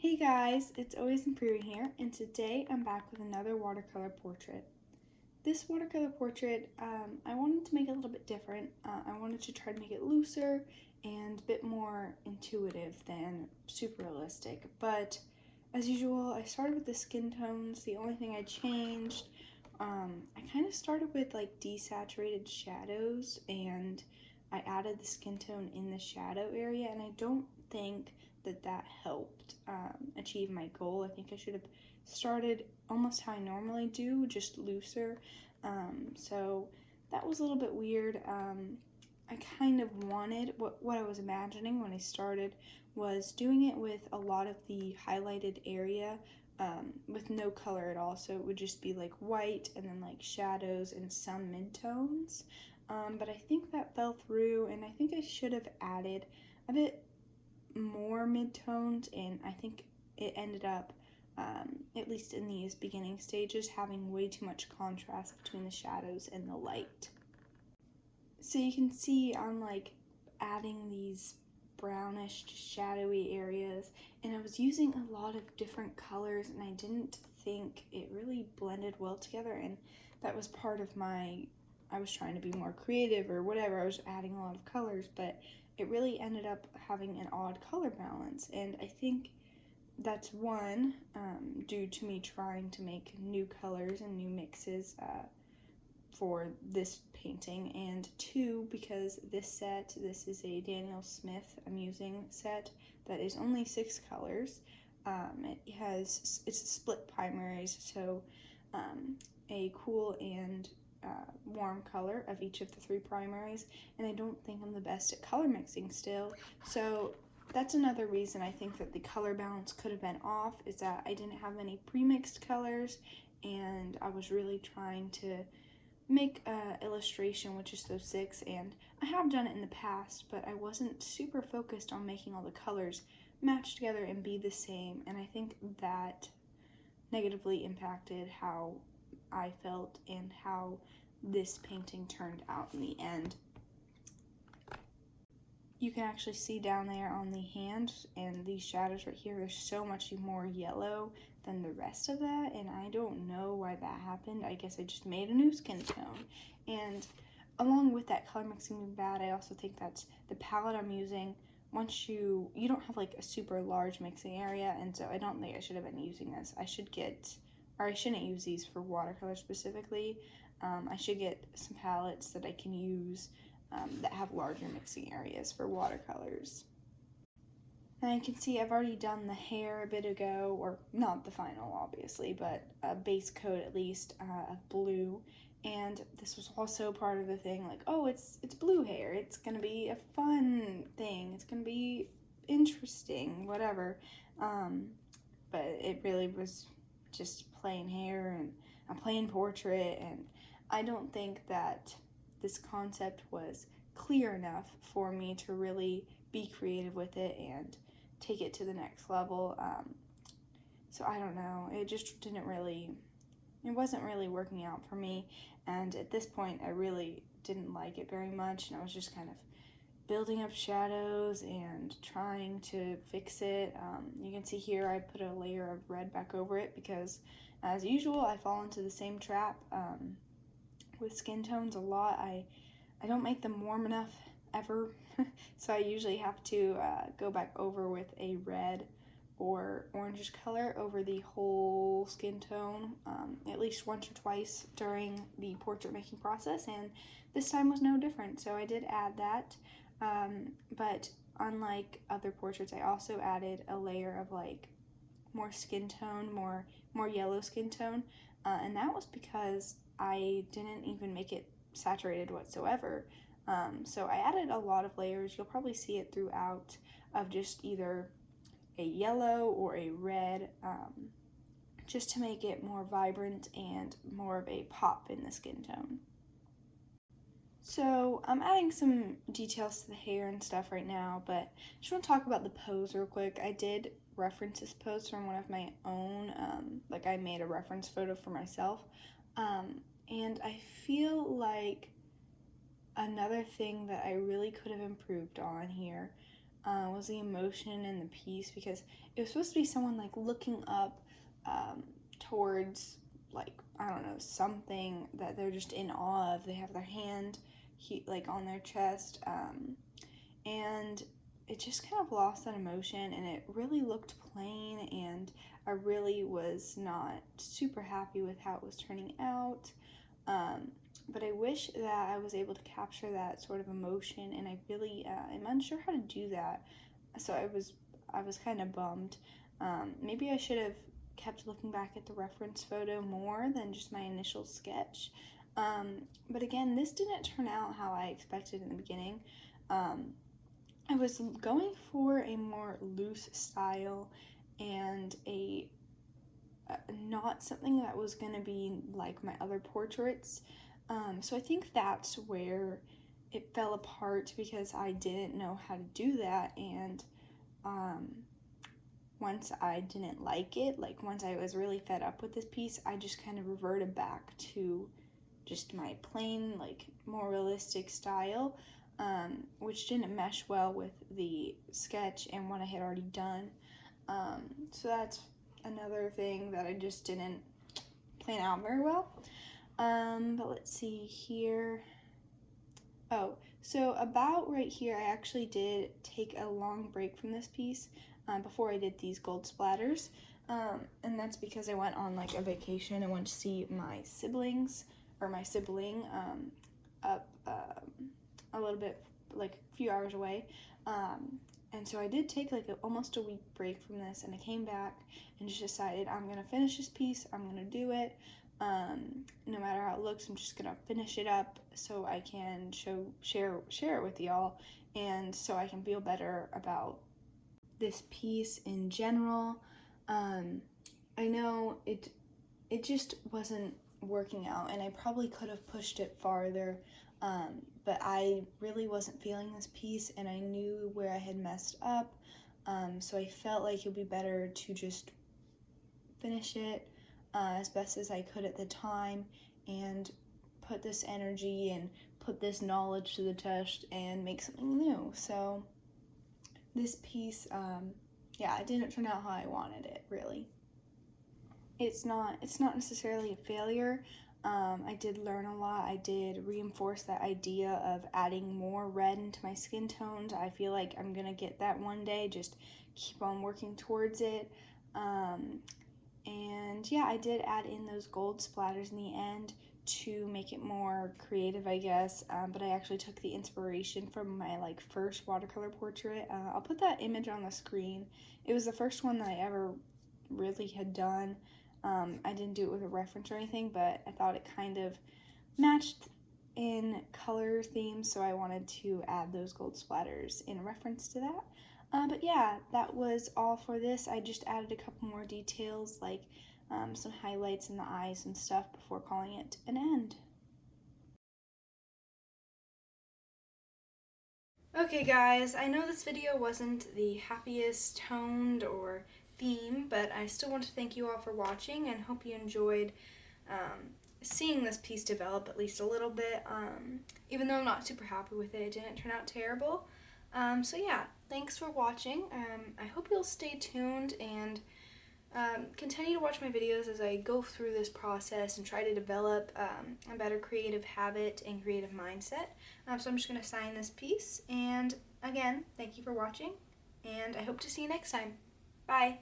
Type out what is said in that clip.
Hey guys, it's Always Improving here, and today I'm back with another watercolor portrait. This watercolor portrait, I wanted to make it a little bit different. I wanted to try to make it looser and a bit more intuitive than super realistic. But as usual, I started with the skin tones. The only thing I changed, I kind of started with like desaturated shadows, and I added the skin tone in the shadow area, and I don't think that helped achieve my goal. I think I should have started almost how I normally do, just looser. So that was a little bit weird. I kind of wanted, what I was imagining when I started was doing it with a lot of the highlighted area with no color at all. So it would just be like white and then like shadows and some midtones. But I think that fell through, and I think I should have added a bit more midtones, and I think it ended up, at least in these beginning stages, having way too much contrast between the shadows and the light. So you can see I'm like adding these brownish shadowy areas, and I was using a lot of different colors, and I didn't think it really blended well together, and that was part of I was trying to be more creative or whatever. I was adding a lot of colors, but it really ended up having an odd color balance, and I think that's one, due to me trying to make new colors and new mixes for this painting, and two, because this is a Daniel Smith I'm using set that is only 6 colors. It's split primaries, so a cool and warm color of each of the 3 primaries, and I don't think I'm the best at color mixing still, so that's another reason I think that the color balance could have been off, is that I didn't have any pre-mixed colors, and I was really trying to make a illustration with just those 6, and I have done it in the past, but I wasn't super focused on making all the colors match together and be the same, and I think that negatively impacted how I felt and how this painting turned out in the end. You can actually see down there on the hand and these shadows right here, there's so much more yellow than the rest of that, and I don't know why that happened. I guess I just made a new skin tone. And along with that color mixing being bad, I also think that's the palette I'm using. Once you don't have like a super large mixing area, and so I don't think I should have been using this. I shouldn't use these for watercolor specifically. I should get some palettes that I can use that have larger mixing areas for watercolors. And you can see I've already done the hair a bit ago, or not the final obviously, but a base coat at least of blue. And this was also part of the thing, like, oh, it's blue hair, it's gonna be a fun thing, it's gonna be interesting, whatever. But it really was just plain hair and a plain portrait, and I don't think that this concept was clear enough for me to really be creative with it and take it to the next level. So I don't know, it just it wasn't really working out for me, and at this point I really didn't like it very much, and I was just kind of building up shadows and trying to fix it. You can see here I put a layer of red back over it because, as usual, I fall into the same trap with skin tones a lot. I don't make them warm enough ever, so I usually have to go back over with a red or orangish color over the whole skin tone at least once or twice during the portrait making process, and this time was no different, so I did add that. But unlike other portraits, I also added a layer of like more skin tone, more yellow skin tone, and that was because I didn't even make it saturated whatsoever. So I added a lot of layers. You'll probably see it throughout, of just either a yellow or a red, just to make it more vibrant and more of a pop in the skin tone. So I'm adding some details to the hair and stuff right now, but I just want to talk about the pose real quick. I did reference this pose from one of my own, like I made a reference photo for myself, and I feel like another thing that I really could have improved on here was the emotion in the piece, because it was supposed to be someone like looking up towards, like, I don't know, something that they're just in awe of. They have their hand like on their chest, and it just kind of lost that emotion, and it really looked plain, and I really was not super happy with how it was turning out. But I wish that I was able to capture that sort of emotion, and I really am unsure how to do that. So I was kind of bummed. Maybe I should have kept looking back at the reference photo more than just my initial sketch. But again, this didn't turn out how I expected in the beginning. I was going for a more loose style and not something that was going to be like my other portraits. So I think that's where it fell apart, because I didn't know how to do that, and once I didn't like it, like once I was really fed up with this piece, I just kind of reverted back to just my plain, like, more realistic style, which didn't mesh well with the sketch and what I had already done. So that's another thing that I just didn't plan out very well. But let's see here. Oh, so about right here, I actually did take a long break from this piece before I did these gold splatters. And that's because I went on like a vacation. I went to see my siblings, or my sibling, up a little bit, like a few hours away. And so I did take like almost a week break from this, and I came back and just decided I'm gonna finish this piece. I'm gonna do it. No matter how it looks, I'm just gonna finish it up so I can share it with y'all, and so I can feel better about this piece in general. I know it just wasn't working out, and I probably could have pushed it farther, but I really wasn't feeling this piece, and I knew where I had messed up, so I felt like it would be better to just finish it as best as I could at the time, and put this energy and put this knowledge to the test and make something new. So this piece, yeah, it didn't turn out how I wanted it, really. It's not necessarily a failure. I did learn a lot. I did reinforce that idea of adding more red into my skin tones. I feel like I'm gonna get that one day, just keep on working towards it. And yeah, I did add in those gold splatters in the end to make it more creative, I guess, but I actually took the inspiration from my like first watercolor portrait. I'll put that image on the screen. It was the first one that I ever really had done. I didn't do it with a reference or anything, but I thought it kind of matched in color themes, so I wanted to add those gold splatters in reference to that. But yeah, that was all for this. I just added a couple more details, like some highlights in the eyes and stuff, before calling it an end. Okay guys, I know this video wasn't the happiest toned or theme, but I still want to thank you all for watching, and hope you enjoyed seeing this piece develop at least a little bit. Even though I'm not super happy with it, it didn't turn out terrible. So yeah, thanks for watching. I hope you'll stay tuned and continue to watch my videos as I go through this process and try to develop a better creative habit and creative mindset. So I'm just going to sign this piece, and again, thank you for watching, and I hope to see you next time. Bye!